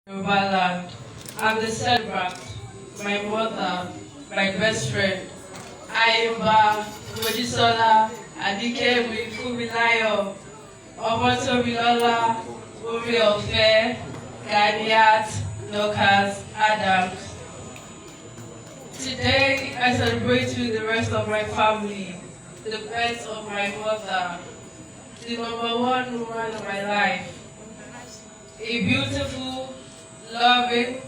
Land. I'm the celebrant, my mother, my best friend. Ayimba, Mojisola, Adikemi, Fumilayo, Omotomilola, Oriofe, Gani, Lucas, Adams. Today, I celebrate with the rest of my family, the birth of my mother, the #1 woman in my life. A beautiful, loving,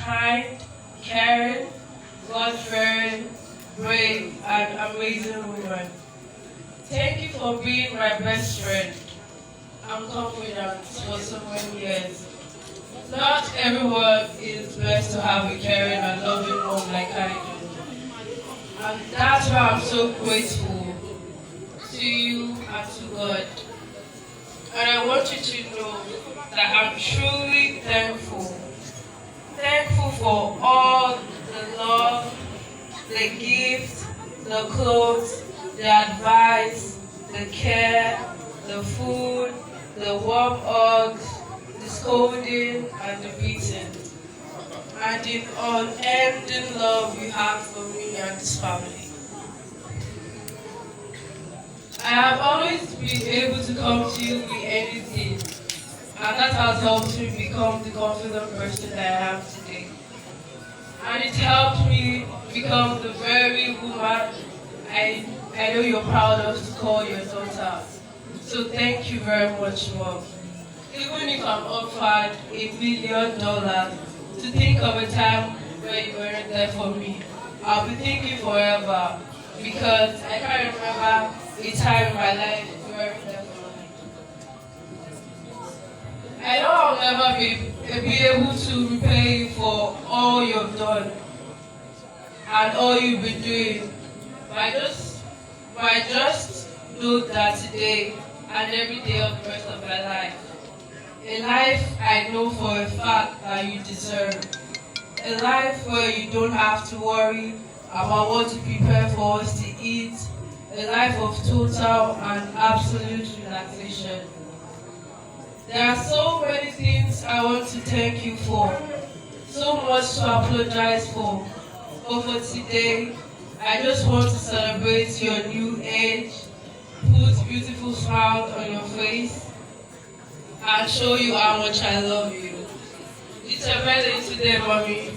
kind, caring, God-fearing, brave, and amazing woman. Thank you for being my best friend. I'm confident for so many years. Not everyone is blessed to have a caring and loving mom like I do. And that's why I'm so grateful to you and to God. And I want you to know that I'm truly thankful. Thankful for all the love, the gifts, the clothes, the advice, the care, the food, the warm hugs, the scolding, and the beating. And the unending love you have for me and this family. I have always been able to come to you with anything, and that has helped me become the confident person that I am today. And it helped me become the very woman I know you're proud of to call your daughter. So thank you very much, Mom. Even if I'm offered $1 million to think of a time where you weren't there for me, I'll be thinking forever, because I can't remember a time in my life you weren't there for me. I know I'll never be able to repay you for all you've done and all you've been doing, but I just know that today and every day of the rest of my life, a life I know for a fact that you deserve, a life where you don't have to worry about what to prepare for us to eat, a life of total and absolute relaxation. There are so many things I want to thank you for, so much to apologize for, but for today, I just want to celebrate your new age, put beautiful smiles on your face, and show you how much I love you. It's a birthday today, Mommy.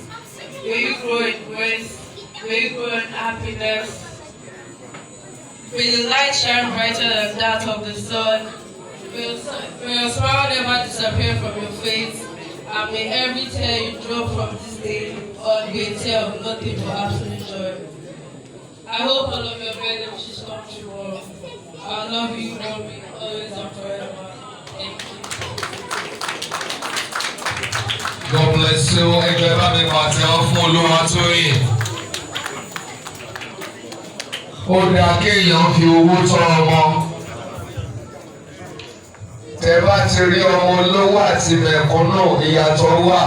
May you grow in grace, may you grow in happiness. May the light shine brighter than that of the sun. May your smile never disappear from your face. And may every tear you drop from this day on be a tear of nothing but absolute joy. I hope all of your birthday wishes come true. I love you, Mommy, always and forever. Thank you. God bless you. Ẹgbẹ́ bá mi pàtẹ ọ́ fún Olúwatóyìn. Ó dáa kéèyàn fi owó tọ́ ọmọ. Tẹ́ bá ti rí ọmọ olówó àti mẹ̀kúnnù ìyàtọ̀ wà.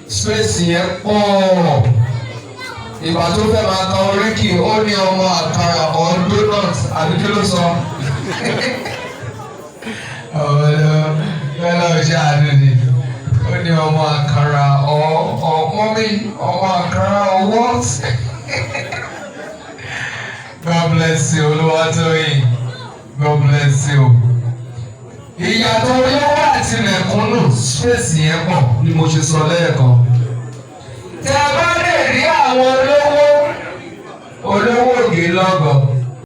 Space yẹn pọ̀. Ìgbà tó fẹ́ máa kan oríkì ó ní ọmọ àkàrà or donut àbí kí ló sọ? Ọ̀rọ̀ ṣe àánú ni. Ó ní ọmọ àkàrà mọ́mí ọmọ àkàrà what? God bless you, Olúwatóyìn. God bless you. Ìyàtọ̀ olówó àti mẹ̀kúnnù space yẹn pọ̀ ni mo ṣe sọ lẹ́ẹ̀kan. Tẹ́ bá lè rí àwọn olówó ògè lọ́gọ̀.